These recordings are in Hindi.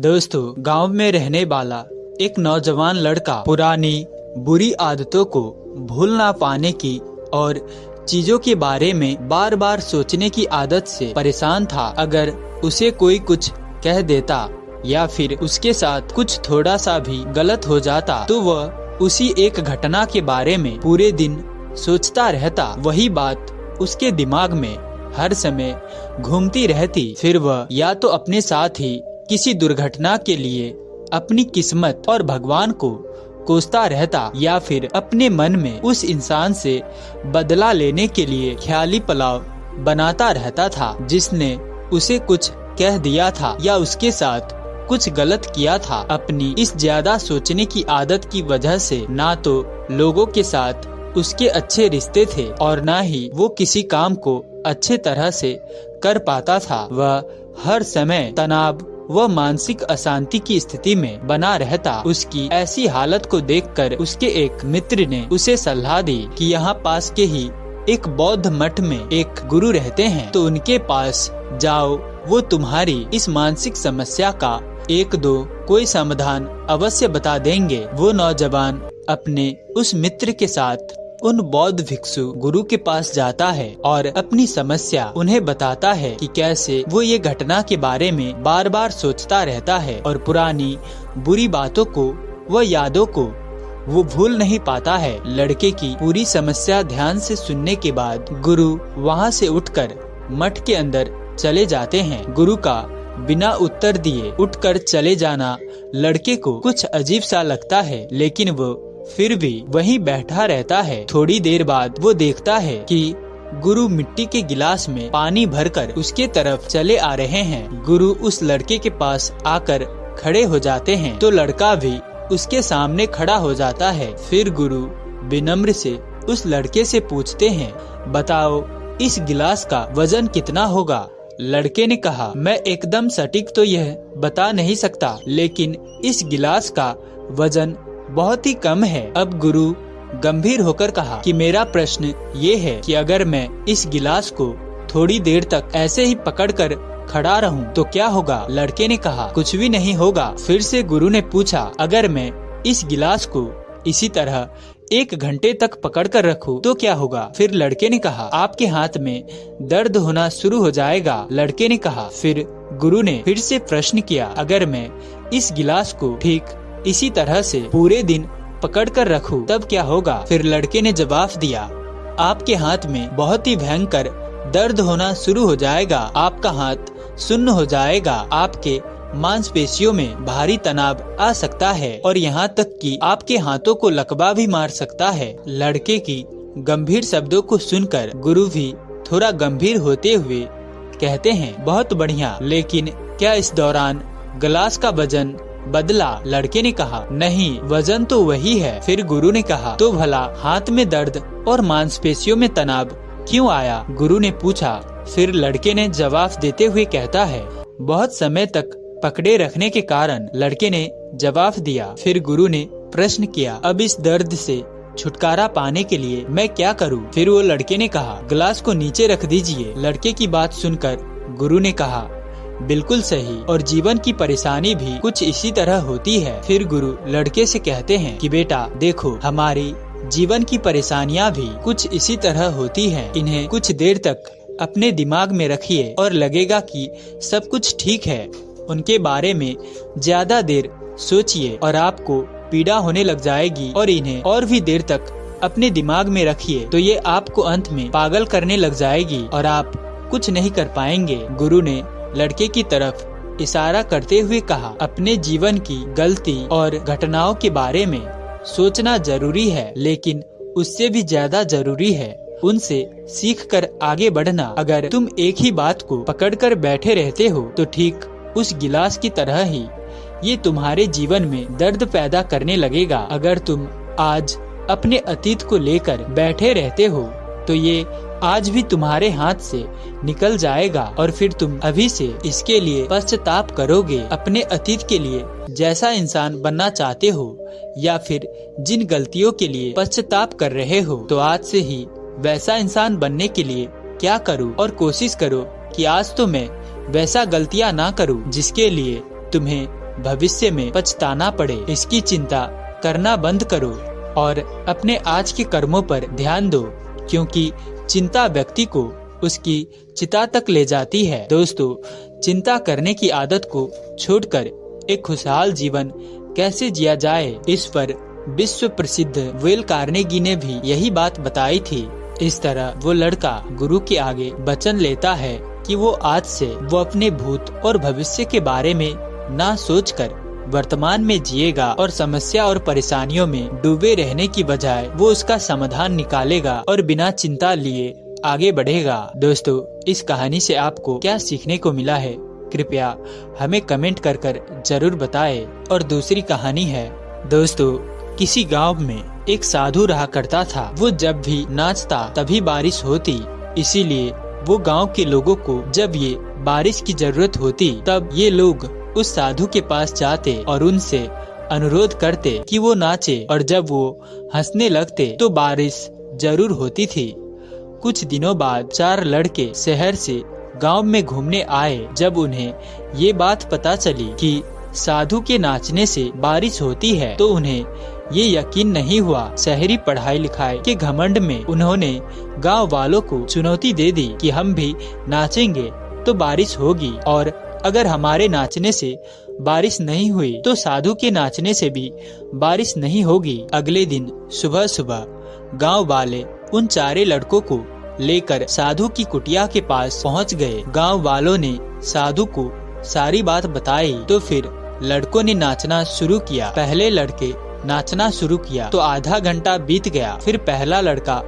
दोस्तों, गांव में रहने वाला एक नौजवान लड़का पुरानी बुरी आदतों को भूल ना पाने की और चीजों के बारे में बार बार सोचने की आदत से परेशान था। अगर उसे कोई कुछ कह देता या फिर उसके साथ कुछ थोड़ा सा भी गलत हो जाता तो वह उसी एक घटना के बारे में पूरे दिन सोचता रहता। वही बात उसके दिमाग में हर समय घूमती रहती। फिर वह या तो अपने साथ ही किसी दुर्घटना के लिए अपनी किस्मत और भगवान को कोसता रहता या फिर अपने मन में उस इंसान से बदला लेने के लिए ख्याली पलाव बनाता रहता था जिसने उसे कुछ कह दिया था या उसके साथ कुछ गलत किया था। अपनी इस ज्यादा सोचने की आदत की वजह से ना तो लोगों के साथ उसके अच्छे रिश्ते थे और ना ही वो किसी काम को अच्छे तरह से कर पाता था। वह हर समय तनाव व मानसिक अशांति की स्थिति में बना रहता। उसकी ऐसी हालत को देखकर उसके एक मित्र ने उसे सलाह दी कि यहाँ पास के ही एक बौद्ध मठ में एक गुरु रहते हैं, तो उनके पास जाओ, वो तुम्हारी इस मानसिक समस्या का एक दो कोई समाधान अवश्य बता देंगे। वो नौजवान अपने उस मित्र के साथ उन बौद्ध भिक्षु गुरु के पास जाता है और अपनी समस्या उन्हें बताता है कि कैसे वो ये घटना के बारे में बार बार सोचता रहता है और पुरानी बुरी बातों को व यादों को वो भूल नहीं पाता है। लड़के की पूरी समस्या ध्यान से सुनने के बाद गुरु वहाँ से उठकर मठ के अंदर चले जाते हैं। गुरु का बिना उत्तर दिए उठकर चले जाना लड़के को कुछ अजीब सा लगता है, लेकिन वो फिर भी वहीं बैठा रहता है। थोड़ी देर बाद वो देखता है कि गुरु मिट्टी के गिलास में पानी भरकर उसके तरफ चले आ रहे हैं। गुरु उस लड़के के पास आकर खड़े हो जाते हैं तो लड़का भी उसके सामने खड़ा हो जाता है। फिर गुरु विनम्र से उस लड़के से पूछते हैं, बताओ इस गिलास का वजन कितना होगा? लड़के ने कहा, मैं एकदम सटीक तो यह बता नहीं सकता, लेकिन इस गिलास का वजन बहुत ही कम है। अब गुरु गंभीर होकर कहा कि मेरा प्रश्न ये है कि अगर मैं इस गिलास को थोड़ी देर तक ऐसे ही पकड़कर खड़ा रहूं तो क्या होगा? लड़के ने कहा, कुछ भी नहीं होगा। फिर से गुरु ने पूछा, अगर मैं इस गिलास को इसी तरह 1 घंटे तक पकड़कर रखूं तो क्या होगा? फिर लड़के ने कहा, आपके हाथ में दर्द होना शुरू हो जाएगा। लड़के ने कहा। फिर गुरु ने फिर से प्रश्न किया, अगर मैं इस गिलास को ठीक इसी तरह से पूरे दिन पकड़कर रखूं तब क्या होगा? फिर लड़के ने जवाब दिया, आपके हाथ में बहुत ही भयंकर दर्द होना शुरू हो जाएगा, आपका हाथ सुन्न हो जाएगा, आपके मांसपेशियों में भारी तनाव आ सकता है और यहाँ तक कि आपके हाथों को लकवा भी मार सकता है। लड़के की गंभीर शब्दों को सुनकर गुरु भी थोड़ा गंभीर होते हुए कहते हैं, बहुत बढ़िया, लेकिन क्या इस दौरान गिलास का वजन बदला? लड़के ने कहा, नहीं, वजन तो वही है। फिर गुरु ने कहा, तो भला हाथ में दर्द और मांसपेशियों में तनाव क्यों आया? गुरु ने पूछा। फिर लड़के ने जवाब देते हुए कहता है, बहुत समय तक पकड़े रखने के कारण। लड़के ने जवाब दिया। फिर गुरु ने प्रश्न किया, अब इस दर्द से छुटकारा पाने के लिए मैं क्या करूं? फिर वो लड़के ने कहा, गिलास को नीचे रख दीजिए। लड़के की बात सुनकर गुरु ने कहा, बिल्कुल सही, और जीवन की परेशानी भी कुछ इसी तरह होती है। फिर गुरु लड़के से कहते हैं कि बेटा देखो, हमारी जीवन की परेशानियां भी कुछ इसी तरह होती हैं। इन्हें कुछ देर तक अपने दिमाग में रखिए और लगेगा कि सब कुछ ठीक है। उनके बारे में ज्यादा देर सोचिए और आपको पीड़ा होने लग जाएगी, और इन्हें और भी देर तक अपने दिमाग में रखिए तो ये आपको अंत में पागल करने लग जाएगी और आप कुछ नहीं कर पाएंगे। गुरु ने लड़के की तरफ इशारा करते हुए कहा, अपने जीवन की गलती और घटनाओं के बारे में सोचना जरूरी है, लेकिन उससे भी ज्यादा जरूरी है उनसे सीखकर आगे बढ़ना। अगर तुम एक ही बात को पकड़कर बैठे रहते हो तो ठीक उस गिलास की तरह ही ये तुम्हारे जीवन में दर्द पैदा करने लगेगा। अगर तुम आज अपने अतीत को लेकर बैठे रहते हो तो ये आज भी तुम्हारे हाथ से निकल जाएगा और फिर तुम अभी से इसके लिए पश्चाताप करोगे। अपने अतीत के लिए जैसा इंसान बनना चाहते हो या फिर जिन गलतियों के लिए पश्चाताप कर रहे हो, तो आज से ही वैसा इंसान बनने के लिए क्या करूं और कोशिश करो कि आज तो मैं वैसा गलतियां ना करूं जिसके लिए तुम्हें भविष्य में पछताना पड़े, इसकी चिंता करना बंद करो और अपने आज के कर्मों पर ध्यान दो, क्योंकि चिंता व्यक्ति को उसकी चिता तक ले जाती है। दोस्तों, चिंता करने की आदत को छोड़कर एक खुशहाल जीवन कैसे जिया जाए, इस पर विश्व प्रसिद्ध डेल कार्नेगी ने भी यही बात बताई थी। इस तरह वो लड़का गुरु के आगे वचन लेता है कि वो आज से वो अपने भूत और भविष्य के बारे में ना सोचकर वर्तमान में जिएगा और समस्या और परेशानियों में डूबे रहने की बजाय वो उसका समाधान निकालेगा और बिना चिंता लिए आगे बढ़ेगा। दोस्तों, इस कहानी से आपको क्या सीखने को मिला है, कृपया हमें कमेंट कर जरूर बताएं। और दूसरी कहानी है दोस्तों, किसी गांव में एक साधु रहा करता था। वो जब भी नाचता तभी बारिश होती, इसीलिए वो गांव के लोगों को जब ये बारिश की जरूरत होती तब ये लोग उस साधु के पास जाते और उनसे अनुरोध करते कि वो नाचे, और जब वो हंसने लगते तो बारिश जरूर होती थी। कुछ दिनों बाद 4 लड़के शहर से गांव में घूमने आए। जब उन्हें ये बात पता चली कि साधु के नाचने से बारिश होती है तो उन्हें ये यकीन नहीं हुआ। शहरी पढ़ाई लिखाई के घमंड में उन्होंने गांव वालों को चुनौती दे दी कि हम भी नाचेंगे तो बारिश होगी, और अगर हमारे नाचने से बारिश नहीं हुई तो साधु के नाचने से भी बारिश नहीं होगी। अगले दिन सुबह सुबह गांव वाले उन 4 लड़कों को लेकर साधु की कुटिया के पास पहुंच गए। गांव वालों ने साधु को सारी बात बताई तो फिर लड़कों ने नाचना शुरू किया। पहले लड़के नाचना शुरू किया तो आधा घंटा बीत गया। फिर पहला लड़का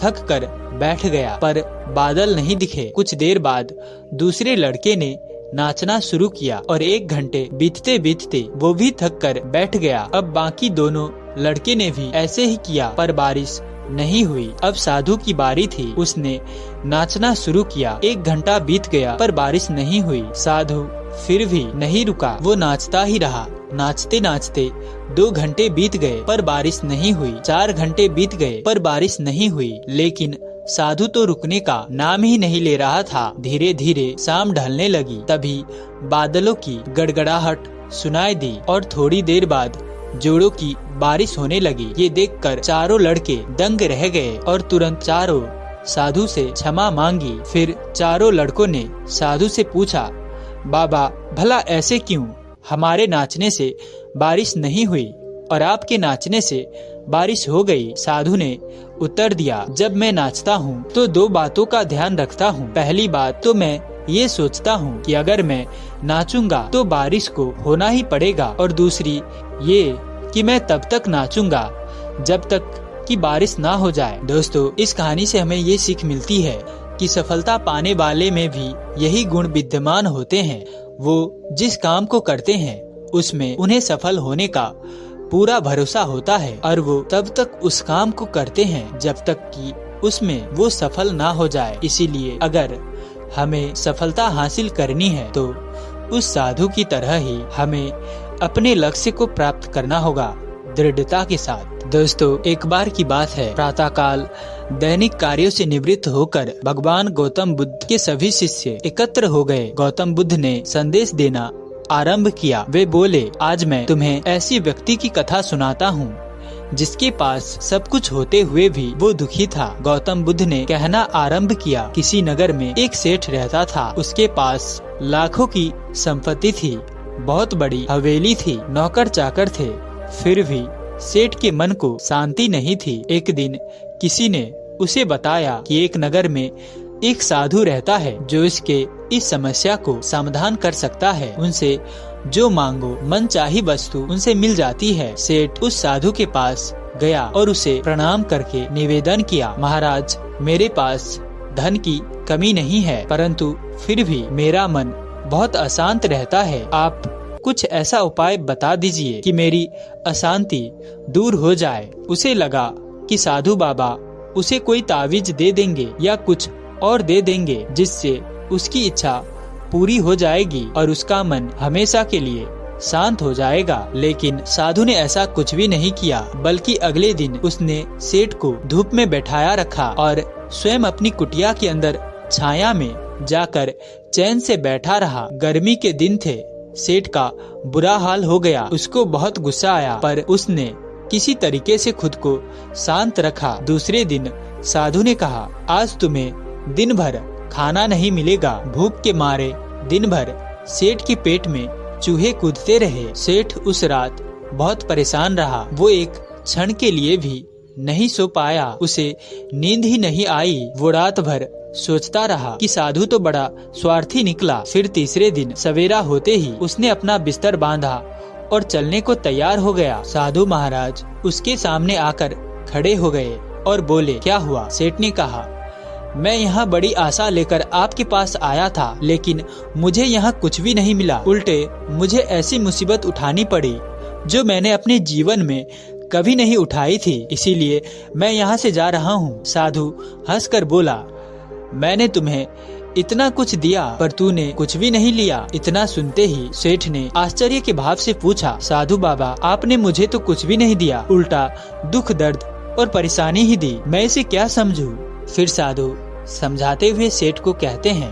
थक कर बैठ गया पर बादल नहीं दिखे। कुछ देर बाद दूसरे लड़के ने नाचना शुरू किया और 1 घंटे बीतते बीतते वो भी थक कर बैठ गया। अब बाकी दोनों लड़के ने भी ऐसे ही किया पर बारिश नहीं हुई। अब साधु की बारी थी, उसने नाचना शुरू किया। 1 घंटा बीत गया पर बारिश नहीं हुई। साधु फिर भी नहीं रुका, वो नाचता ही रहा। नाचते नाचते 2 घंटे बीत गए पर बारिश नहीं हुई। 4 घंटे बीत गए पर बारिश नहीं हुई। लेकिन साधु तो रुकने का नाम ही नहीं ले रहा था। धीरे धीरे शाम ढलने लगी, तभी बादलों की गड़गड़ाहट सुनाई दी और थोड़ी देर बाद जोड़ों की बारिश होने लगी। ये देखकर 4 लड़के दंग रह गए और तुरंत चारों साधु से क्षमा मांगी। फिर 4 लड़कों ने साधु से पूछा, बाबा भला ऐसे क्यों? हमारे नाचने से बारिश नहीं हुई और आपके नाचने से बारिश हो गई। साधु ने उत्तर दिया, जब मैं नाचता हूँ तो 2 बातों का ध्यान रखता हूँ। पहली बात तो मैं ये सोचता हूँ कि अगर मैं नाचूंगा तो बारिश को होना ही पड़ेगा, और दूसरी ये कि मैं तब तक नाचूंगा जब तक कि बारिश ना हो जाए। दोस्तों, इस कहानी से हमें ये सीख मिलती है कि सफलता पाने वाले में भी यही गुण विद्यमान होते हैं। वो जिस काम को करते हैं उसमें उन्हें सफल होने का पूरा भरोसा होता है और वो तब तक उस काम को करते हैं जब तक कि उसमें वो सफल ना हो जाए। इसीलिए अगर हमें सफलता हासिल करनी है तो उस साधु की तरह ही हमें अपने लक्ष्य को प्राप्त करना होगा दृढ़ता के साथ। दोस्तों, एक बार की बात है, प्रातःकाल दैनिक कार्यों से निवृत्त होकर भगवान गौतम बुद्ध के सभी शिष्य एकत्र हो गए। गौतम बुद्ध ने संदेश देना आरंभ किया। वे बोले, आज मैं तुम्हें ऐसी व्यक्ति की कथा सुनाता हूँ जिसके पास सब कुछ होते हुए भी वो दुखी था। गौतम बुद्ध ने कहना आरंभ किया, किसी नगर में एक सेठ रहता था। उसके पास लाखों की संपत्ति थी, बहुत बड़ी हवेली थी, नौकर चाकर थे, फिर भी सेठ के मन को शांति नहीं थी। एक दिन किसी ने उसे बताया कि एक नगर में एक साधु रहता है जो इसके इस समस्या को समाधान कर सकता है। उनसे जो मांगो मन चाही वस्तु उनसे मिल जाती है। सेठ उस साधु के पास गया और उसे प्रणाम करके निवेदन किया, महाराज, मेरे पास धन की कमी नहीं है, परंतु फिर भी मेरा मन बहुत अशांत रहता है। आप कुछ ऐसा उपाय बता दीजिए कि मेरी अशांति दूर हो जाए। उसे लगा कि साधु बाबा उसे कोई तावीज दे देंगे या कुछ और दे देंगे जिससे उसकी इच्छा पूरी हो जाएगी और उसका मन हमेशा के लिए शांत हो जाएगा। लेकिन साधु ने ऐसा कुछ भी नहीं किया, बल्कि अगले दिन उसने सेठ को धूप में बैठाया रखा और स्वयं अपनी कुटिया के अंदर छाया में जाकर चैन से बैठा रहा। गर्मी के दिन थे, सेठ का बुरा हाल हो गया। उसको बहुत गुस्सा आया, पर उसने किसी तरीके से खुद को शांत रखा। दूसरे दिन साधु ने कहा, आज तुम्हें दिन भर खाना नहीं मिलेगा। भूख के मारे दिन भर सेठ के पेट में चूहे कूदते रहे। सेठ उस रात बहुत परेशान रहा। वो एक क्षण के लिए भी नहीं सो पाया। उसे नींद ही नहीं आई। वो रात भर सोचता रहा कि साधु तो बड़ा स्वार्थी निकला। फिर तीसरे दिन सवेरा होते ही उसने अपना बिस्तर बांधा और चलने को तैयार हो गया। साधु महाराज उसके सामने आकर खड़े हो गए और बोले, क्या हुआ? सेठ ने कहा, मैं यहाँ बड़ी आशा लेकर आपके पास आया था, लेकिन मुझे यहाँ कुछ भी नहीं मिला। उल्टे मुझे ऐसी मुसीबत उठानी पड़ी जो मैंने अपने जीवन में कभी नहीं उठाई थी, इसीलिए मैं यहाँ से जा रहा हूँ। साधु हंसकर बोला, मैंने तुम्हें इतना कुछ दिया पर तूने कुछ भी नहीं लिया। इतना सुनते ही सेठ ने आश्चर्य के भाव से पूछा, साधु बाबा, आपने मुझे तो कुछ भी नहीं दिया, उल्टा दुख दर्द और परेशानी ही दी। मैं इसे क्या समझूं? फिर साधु समझाते हुए सेठ को कहते हैं,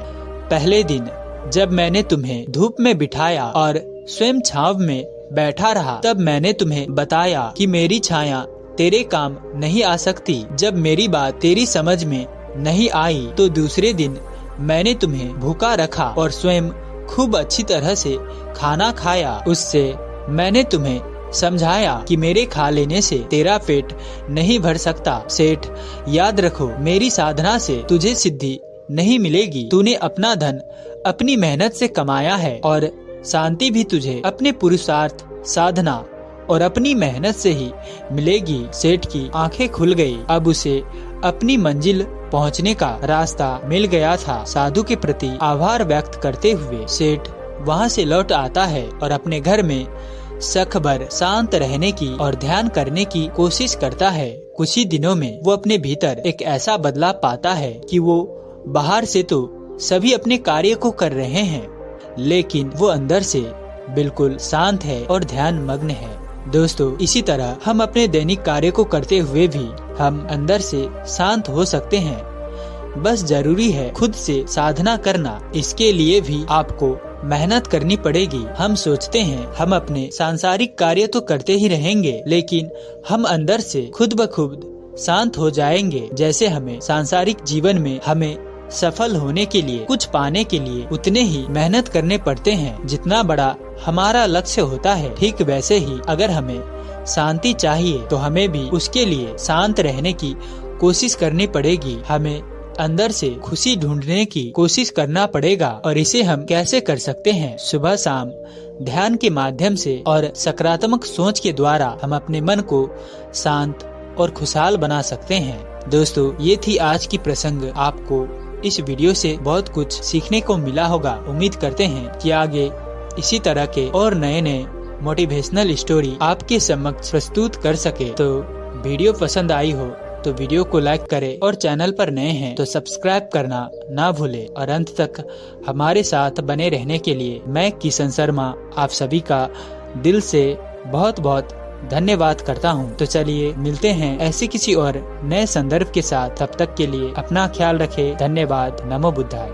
पहले दिन जब मैंने तुम्हें धूप में बिठाया और स्वयं छांव में बैठा रहा, तब मैंने तुम्हें बताया कि मेरी छाया तेरे काम नहीं आ सकती। जब मेरी बात तेरी समझ में नहीं आई तो दूसरे दिन मैंने तुम्हें भूखा रखा और स्वयं खूब अच्छी तरह से खाना खाया। उससे मैंने तुम्हें समझाया कि मेरे खा लेने से तेरा पेट नहीं भर सकता। सेठ, याद रखो, मेरी साधना से तुझे सिद्धि नहीं मिलेगी। तूने अपना धन अपनी मेहनत से कमाया है और शांति भी तुझे अपने पुरुषार्थ, साधना और अपनी मेहनत से ही मिलेगी। सेठ की आंखें खुल गई। अब उसे अपनी मंजिल पहुंचने का रास्ता मिल गया था। साधु के प्रति आभार व्यक्त करते हुए सेठ वहां से लौट आता है और अपने घर में सख भर शांत रहने की और ध्यान करने की कोशिश करता है। कुछ ही दिनों में वो अपने भीतर एक ऐसा बदलाव पाता है कि वो बाहर से तो सभी अपने कार्य को कर रहे हैं, लेकिन वो अंदर से बिल्कुल शांत है और ध्यान मग्न है। दोस्तों, इसी तरह हम अपने दैनिक कार्य को करते हुए भी हम अंदर से शांत हो सकते हैं। बस जरूरी है खुद से साधना करना। इसके लिए भी आपको मेहनत करनी पड़ेगी। हम सोचते हैं हम अपने सांसारिक कार्य तो करते ही रहेंगे, लेकिन हम अंदर से खुद ब खुद शांत हो जाएंगे। जैसे हमें सांसारिक जीवन में हमें सफल होने के लिए, कुछ पाने के लिए उतने ही मेहनत करने पड़ते हैं जितना बड़ा हमारा लक्ष्य होता है। ठीक वैसे ही अगर हमें शांति चाहिए तो हमें भी उसके लिए शांत रहने की कोशिश करनी पड़ेगी। हमें अंदर से खुशी ढूंढने की कोशिश करना पड़ेगा। और इसे हम कैसे कर सकते हैं? सुबह शाम ध्यान के माध्यम से और सकारात्मक सोच के द्वारा हम अपने मन को शांत और खुशहाल बना सकते हैं। दोस्तों, ये थी आज की प्रसंग। आपको इस वीडियो से बहुत कुछ सीखने को मिला होगा। उम्मीद करते हैं कि आगे इसी तरह के और नए नए मोटिवेशनल स्टोरी आपके समक्ष प्रस्तुत कर सके। तो वीडियो पसंद आई हो तो वीडियो को लाइक करें और चैनल पर नए हैं तो सब्सक्राइब करना ना भूलें। और अंत तक हमारे साथ बने रहने के लिए मैं किशन शर्मा आप सभी का दिल से बहुत बहुत धन्यवाद करता हूँ। तो चलिए मिलते हैं ऐसे किसी और नए संदर्भ के साथ। तब तक के लिए अपना ख्याल रखें। धन्यवाद। नमो बुद्धाय।